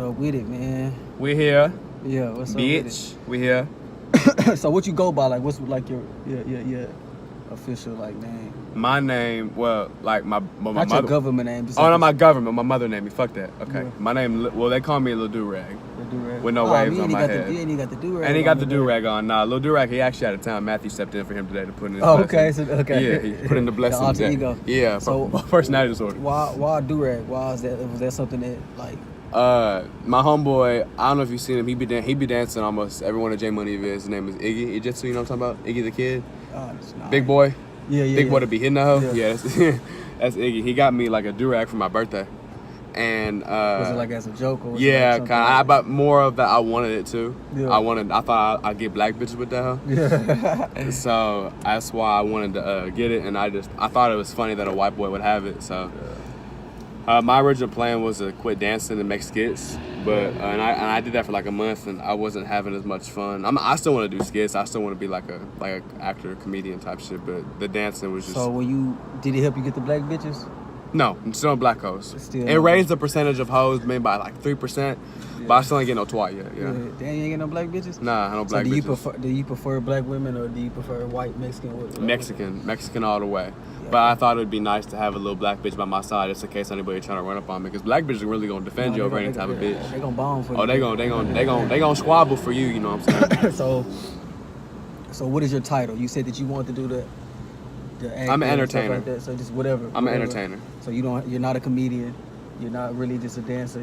up with it, man? We here. Yeah, what's Bitch. up with We here. it? So what you go by? Like, what's like your official like name? My name, well, like my Not mother. your government name. Just Oh, like not my government. My mother named me. Fuck that. Okay. Yeah. My name, well, they call me Lildurag. the do-rag. With no waves you on ain't my got head. You ain't even got the do-rag. And he got the on do-rag on. Nah, Lildurag, he actually out of town. Matthew stepped in for him today to put in his Oh, blessing. okay. So, okay. Yeah, he put in the blessing. alter ego. Yeah, So personality disorder. Why do-rag? Why is that? Was that something that like? My homeboy, I don't know if you've seen him. He be dancing almost every one of J Money vids. His name is Iggy Ijitsu. You know what I'm talking about? Iggy the Kid, big boy. Yeah. Big boy to be hitting the hoe. Yeah. Yeah, that's Iggy. He got me like a do-rag for my birthday, and was it like as a joke or? Was yeah, it like kind of. But more of that, I wanted it too. Yeah. I thought I'd get black bitches with that hoe. Yeah. So that's why I wanted to get it, and I thought it was funny that a white boy would have it. So. My original plan was to quit dancing and make skits, but and I did that for like a month, and I wasn't having as much fun. I still want to do skits. I still want to be like a actor, comedian type shit. But the dancing was just. So did it help you get the black bitches? No, I'm still on black hoes. Still It raised the percentage of hoes maybe by like 3%, but I still ain't getting no twat yet. Yeah. Damn, you ain't get no black bitches? Nah, I don't black so bitches. Do you prefer black women or do you prefer white, Mexican? Mexican all the way. Yeah. But I thought it would be nice to have a little black bitch by my side just in case anybody trying to run up on me. Because black bitches are really gonna defend you over any type of bitch. They gonna bomb for you. Oh, they gonna squabble for you. You know what I'm saying? So what is your title? You said that you want to do the acting I'm an and stuff entertainer. like that, so just whatever. I'm an entertainer. So you're not a comedian. You're not really just a dancer.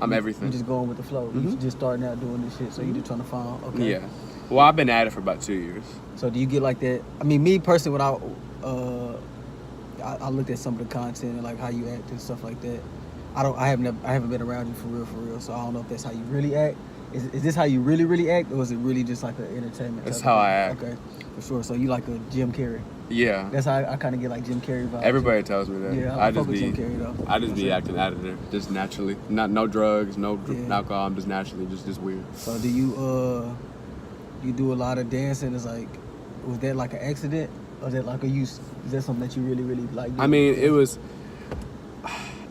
I'm everything. You're just going with the flow. You're just starting out doing this shit. So you're just trying to find. Okay. Yeah. Well, I've been at it for about 2 years. So do you get like that? I mean, me personally, when I looked at some of the content and like how you act and stuff like that. I haven't been around you for real. So I don't know if that's how you really act. Is this how you really act, or is it really just like an entertainment? That's how I act. Okay, for sure. So you like a Jim Carrey? Yeah. That's how I kind of get like Jim Carrey vibes. Everybody tells me that. Yeah, I fuck just with be Jim Carrey though. I just be acting out of there, just naturally. No drugs, no alcohol. I'm just naturally just weird. So do you do a lot of dancing? It's like, was that like an accident, or is that like is that something that you really like? I mean, it was.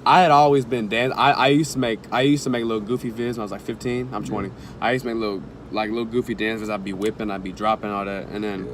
I had always been dance. I used to make little goofy vids when I was like 15. I'm 20. I used to make little goofy dances. I'd be whipping, I'd be dropping all that, and then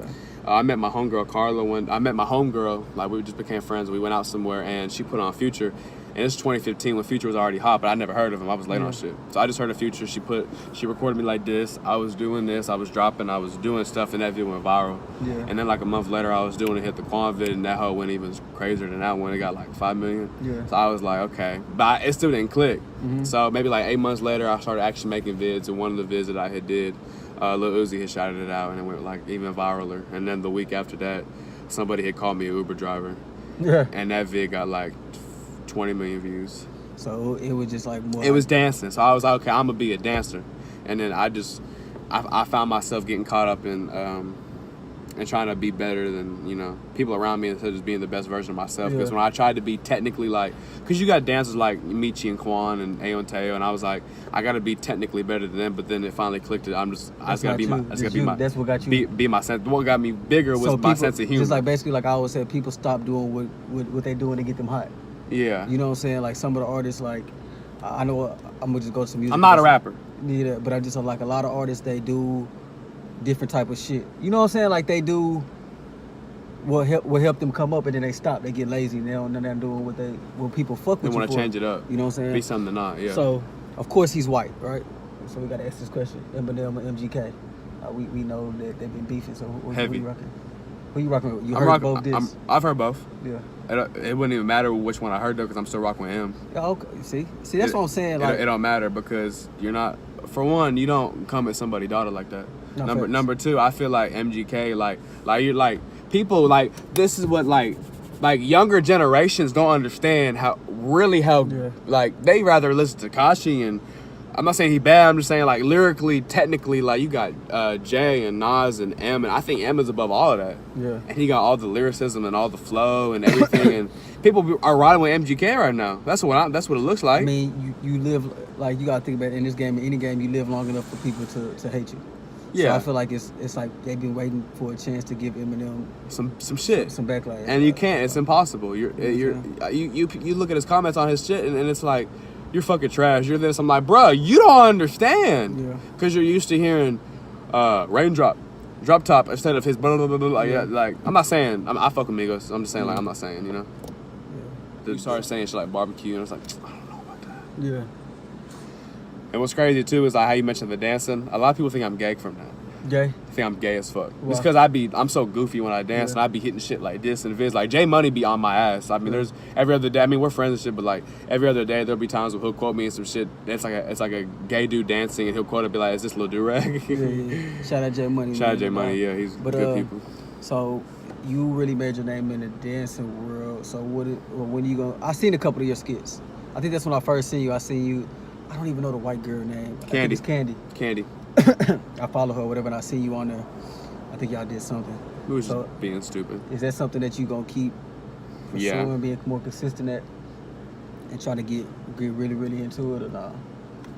I met my homegirl Carla. I met my homegirl, like we just became friends. We went out somewhere, and she put on Future. And this was 2015 when Future was already hot, but I never heard of him. I was late on shit. So I just heard of Future. She recorded me like this. I was doing this. I was dropping. I was doing stuff, and that video went viral. Yeah. And then like a month later, I was doing it, hit the Quan vid, and that hoe went even crazier than that one. It got like 5 million. Yeah. So I was like, okay. But it still didn't click. So maybe like 8 months later, I started actually making vids, and one of the vids that I had did, Lil Uzi had shouted it out, and it went like even viraler. And then the week after that, somebody had called me an Uber driver. Yeah. And that vid got like 20 million views. So it was just like more. It was dancing. So I was like, okay, I'm gonna be a dancer. And then I found myself getting caught up in and trying to be better than people around me instead of just being the best version of myself. Because when I tried to be technically because you got dancers like Michi and Quan and Ayo Teo, and I was like, I gotta be technically better than them. But then it finally clicked. I just gotta be my. That's what got you. Be my sense. What got me bigger was my sense of humor. Just like basically, like I always said, people stop doing what they doing to get them hot. Yeah. You know what I'm saying? Like some of the artists, like I know I'm gonna just go to some music. I'm not a rapper. Neither, but I just like a lot of artists. They do different type of shit. You know what I'm saying? Like they do what help them come up, and then they stop. They get lazy. And they don't. They're doing what people fuck with. They want to change it up. You know what I'm saying? Be something not. Yeah. So of course he's white, right? So we gotta ask this question: Eminem and MGK. We know that they've been beefing. So who you rocking? Who you rocking with? You heard both discs? I've heard both. Yeah. It wouldn't even matter which one I heard though, because I'm still rocking with him. Yeah, okay. See, that's what I'm saying. Like, it don't matter because you're not. For one, you don't come at somebody's daughter like that. No, number two, I feel like MGK, like you're like people like this is what like younger generations don't understand how like they rather listen to Kashi, and I'm not saying he bad. I'm just saying like lyrically, technically, like you got Jay and Nas and M, and I think M is above all of that. Yeah. And he got all the lyricism and all the flow and everything, and people are riding with MGK right now. That's what it looks like. I mean, you live like you gotta think about it, in this game, in any game, you live long enough for people to hate you. Yeah. So I feel like it's like they've been waiting for a chance to give Eminem some shit, some backlash. And you can't. It's impossible. You look at his comments on his shit, and it's like, you're fucking trash. You're this. I'm like, bro, you don't understand. Yeah. Because you're used to hearing raindrop, drop top instead of his blah, blah, blah, blah. Like, like, I'm not saying, I fuck with Migos. I'm just saying, like, I'm not saying, you know? Yeah. You started saying shit like barbecue, and I was like, I don't know about that. Yeah. And what's crazy, too, is like how you mentioned the dancing. A lot of people think I'm gay from that. Gay? I think I'm gay as fuck. Wow. Just because I'm so goofy when I dance, and I be hitting shit like this and vids. Like, J Money be on my ass. I mean, there's every other day. I mean, we're friends and shit, but like every other day, there'll be times where he'll quote me and some shit. It's like a gay dude dancing, and he'll quote it and be like, "Is this Lildurag?" Yeah. Shout out J Money. Shout out J Money. Yeah, he's good people. So you really made your name in the dancing world. So when you go? I seen a couple of your skits. I think that's when I first seen you. I seen you. I don't even know the white girl name. Candy. I think it's Candy. Candy. I follow her, whatever, and I see you on there. I think y'all did something. We was just being stupid. Is that something that you gonna keep pursuing, being more consistent at, and try to get really, really into it, or not?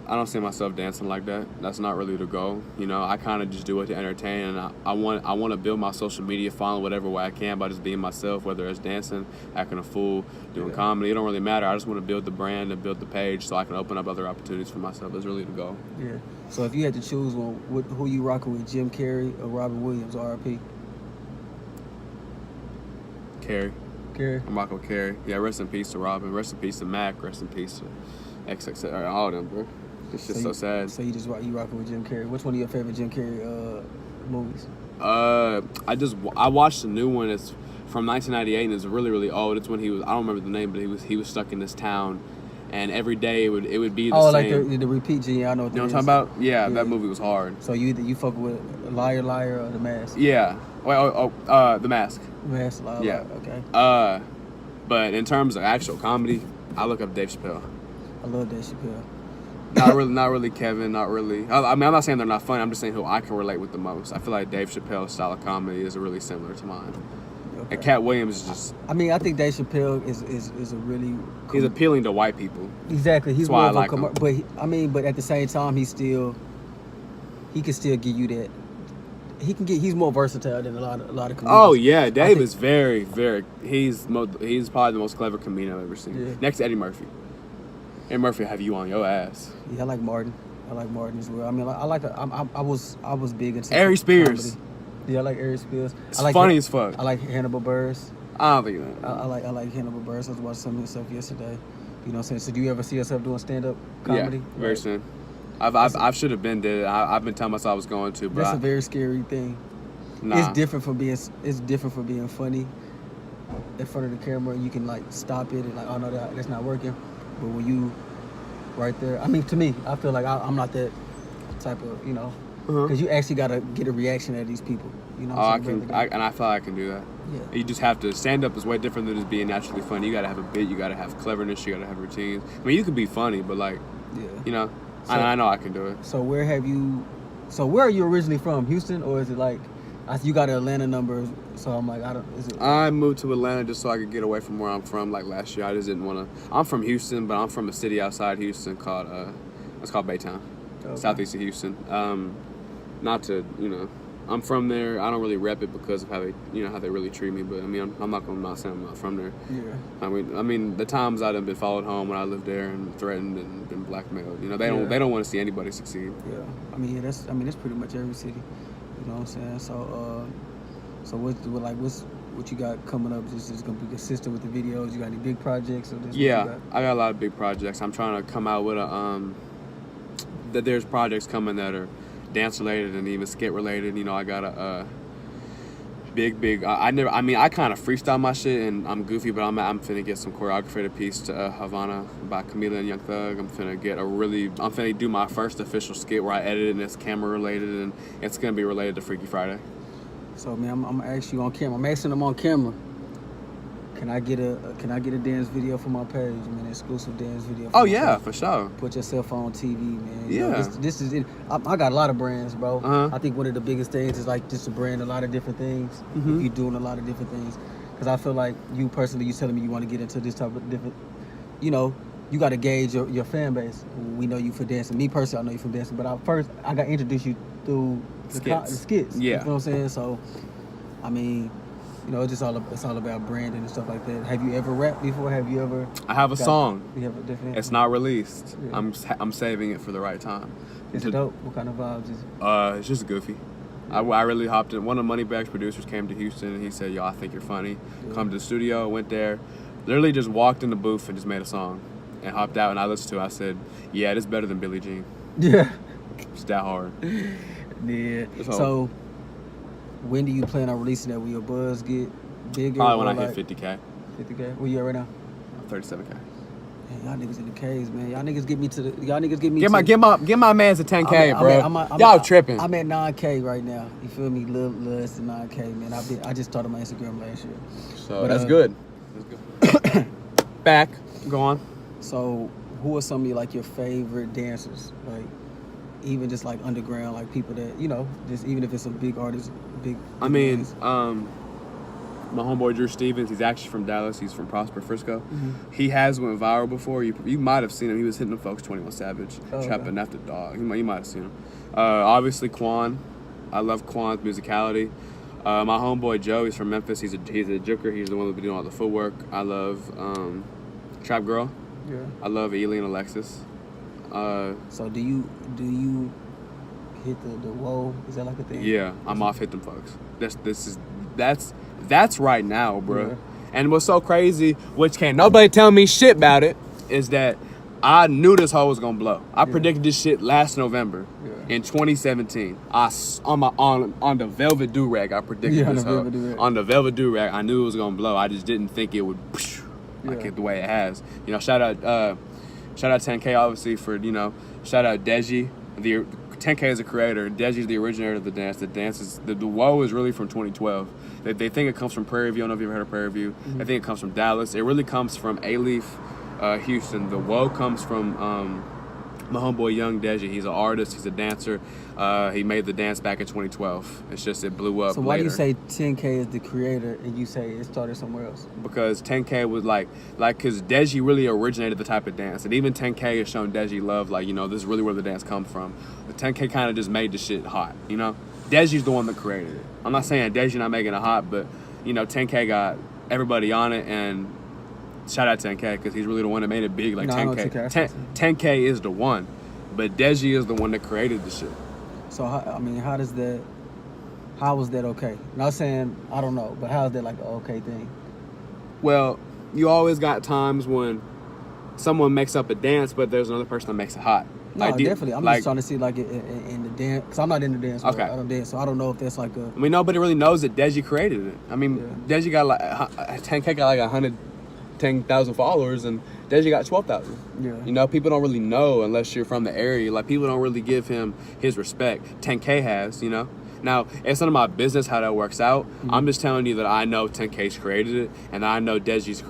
I don't see myself dancing like that. That's not really the goal. You know, I kind of just do it to entertain, and I want to build my social media following whatever way I can by just being myself, whether it's dancing, acting a fool, doing comedy. It don't really matter. I just want to build the brand and build the page so I can open up other opportunities for myself. That's really the goal. Yeah. So if you had to choose one, who you rocking with, Jim Carrey or Robin Williams, R.I.P.? Carrey. Carrey? I'm rocking with Carrey. Yeah, rest in peace to Robin. Rest in peace to Mac. Rest in peace to XXX. All of them, bro. It's just so sad. So you rocking with Jim Carrey. Which one of your favorite Jim Carrey movies? I watched the new one. It's from 1998 and it's really, really old. It's when I don't remember the name, but he was stuck in this town, and every day it would be the same. Like the repeat gene. I know what you know what I'm talking about? Yeah, that movie was hard. So you fuck with Liar Liar or The Mask? Yeah. The Mask. Mask. Liar, yeah. Liar. Okay. But in terms of actual comedy, I look up Dave Chappelle. I love Dave Chappelle. Not really Kevin, not really. I mean, I'm not saying they're not funny. I'm just saying who I can relate with the most. I feel like Dave Chappelle's style of comedy is really similar to mine. Okay. And Cat Williams is just... I mean, I think Dave Chappelle is a really... He's appealing to white people. Exactly. He's That's why I like him. But at the same time, he can still give you that... He's more versatile than a lot of comedians. Oh yeah, Dave is very, very... He's probably the most clever comedian I've ever seen. Yeah. Next to Eddie Murphy. Eddie Murphy have you on your ass. Yeah, I like Martin. I like Martin as well. I mean, I was big into Ari Spears. Comedy. Yeah, I like Ari Spears. It's funny as fuck. I like Hannibal Buress. I don't think that. I like Hannibal Buress. I was watching some of his stuff yesterday. You know what I'm saying? So do you ever see yourself doing stand-up comedy? Yeah, very soon. I should have been did it. I've been telling myself I was going to, but that's a very scary thing. Nah. It's different from being funny in front of the camera. You can like stop it and like, oh no, that's not working. But when you right there, I mean, to me, I feel like I'm not that type of, you know, because you actually got to get a reaction out of these people. You know what I'm saying? And I feel like I can do that. Yeah. You just have to, stand up is way different than just being naturally funny. You got to have a bit, you got to have cleverness, you got to have routines. I mean, you can be funny, but like, you know, so, I know I can do it. So where are you originally from? Houston, or is it like, you got an Atlanta number, so I'm like, I moved to Atlanta just so I could get away from where I'm from. Like last year, I just didn't want to. I'm from Houston, but I'm from a city outside Houston called it's called Baytown, southeast of Houston. Not to, you know, I'm from there. I don't really rep it because of how they really treat me. But I mean, I'm not saying I'm not from there. Yeah. I mean, the times I've been followed home when I lived there and threatened and been blackmailed. You know, they don't want to see anybody succeed. Yeah. I mean, that's pretty much every city. You know what I'm saying? So what you got coming up? Is this gonna be consistent with the videos? You got any big projects? Or I got a lot of big projects. I'm trying to come out with that there's projects coming that are dance related and even skit related. You know, I got a big. I kind of freestyle my shit and I'm goofy, but I'm finna get some choreographed piece to Havana by Camila and Young Thug. I'm finna do my first official skit where I edit it and it's camera related and it's gonna be related to Freaky Friday. So man, I'm gonna ask you on camera. I'm asking them on camera. Can I get a dance video for my page? I mean, an exclusive dance video. Oh yeah, for sure. Put yourself on TV, man. Yeah. You know, this is it. I got a lot of brands, bro. I think one of the biggest things is like just to brand a lot of different things. If you're doing a lot of different things, because I feel like you personally, you telling me you want to get into this type of different, you know, you got to gauge your fan base. We know you for dancing. Me personally, I know you for dancing, but I got introduced you through the skits. Yeah. You know what I'm saying? So, I mean, You know, it's all about branding and stuff like that. Have you ever rapped before? Have you ever? I have a song. You have a different. It's not released. Yeah. I'm saving it for the right time. It's dope. What kind of vibes is it? It's just goofy. I really hopped in. One of Moneybag's producers came to Houston and he said, "Yo, I think you're funny. Come to the studio." Went there, literally just walked in the booth and just made a song, and hopped out. And I listened to it. I said, "Yeah, it's better than Billie Jean." Yeah. It's that hard. Yeah. So, when do you plan on releasing that? Will your buzz get bigger? Probably when I hit 50K. 50K. Where you at right now? 37K. Man, y'all niggas in the caves, man. Y'all niggas get me to the. Y'all niggas get me. Get my man's a 10K, bro. Y'all tripping. I'm at 9K right now. You feel me? Little less than 9K, man. I just started my Instagram last year. So that's good. That's good. Back. Go on. So, who are some of your favorite dancers? Like, even just like underground, like people that just even if it's a big artist, big. I mean, my homeboy Drew Stevens, he's actually from Dallas. He's from Prosper, Frisco. Mm-hmm. He has went viral before. You might have seen him. He was hitting the folks 21 Savage, trapping after dog. You might have seen him. Obviously Quan. I love Quan's musicality. My homeboy Joe, he's from Memphis. He's a juker. He's the one that's been doing all the footwork. I love Trap Girl. Yeah. I love Ely and Alexis. So do you hit the whoa? Is that like a thing? Yeah, I'm off hit them folks. That's right now, bro. Yeah. And what's so crazy, which can't nobody tell me shit about it, is that I knew this hoe was gonna blow. I predicted this shit last November in 2017. On the Velvet Durag, I predicted this hoe. On the Velvet Durag, I knew it was gonna blow. I just didn't think it would like it the way it has. Shout out 10K obviously for shout out Deji. The 10K is a creator. Deji's the originator of the dance. The dance is the whoa is really from 2012. They think it comes from Prairie View. I don't know if you've ever heard of Prairie View. Mm-hmm. I think it comes from Dallas. It really comes from A-Leaf, Houston. The whoa comes from my homeboy Young Deji. He's an artist. He's a dancer. He made the dance back in 2012. It's just it blew up. So why do you say 10K is the creator and you say it started somewhere else? Because 10K was because Deji really originated the type of dance, and even 10K has shown Deji love. This is really where the dance comes from. But 10K kind of just made the shit hot. Deji's the one that created it. I'm not saying Deji not making it hot, but 10K got everybody on it, and shout out 10K because he's really the one that made it big. 10K. 10K is the one, but Deji is the one that created the shit. So how was that okay? Not saying I don't know, but how is that like an okay thing? Well, you always got times when someone makes up a dance, but there's another person that makes it hot. No, definitely. I'm just trying to see in the dance, because I'm not in the dance. Okay. I don't dance, so I don't know if that's like a. I mean, nobody really knows that Deji created it. I mean, Deji got 10K got 110,000 followers, and Deji got 12,000. Yeah. People don't really know unless you're from the area. People don't really give him his respect. 10K has, Now, it's none of my business how that works out. Mm-hmm. I'm just telling you that I know 10K's created it, and I know Deji's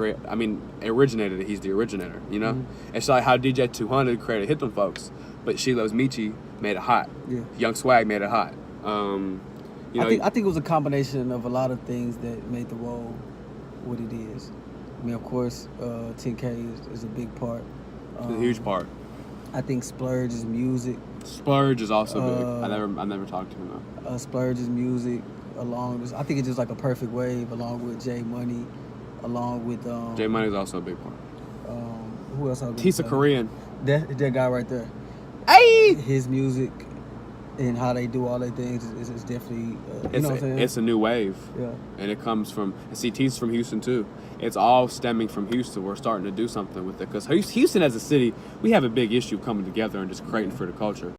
originated it. He's the originator, Mm-hmm. It's like how DJ 200 created Hit Them Folks, but She Loves Michi made it hot. Yeah. Young Swag made it hot. I think it was a combination of a lot of things that made the role what it is. I mean, of course, 10K is a big part. It's a huge part. I think Splurge's music. Splurge is also big. I never talked to him though. Splurge's music, I think it's just like a perfect wave, along with J Money, along with J Money is also a big part. Who else? Tisa Korean. That guy right there. Hey. His music and how they do all their things is definitely. You know what I'm saying? It's a new wave. Yeah. And it comes from. Tisa's from Houston too. It's all stemming from Houston. We're starting to do something with it because Houston as a city, we have a big issue coming together and just creating for the culture.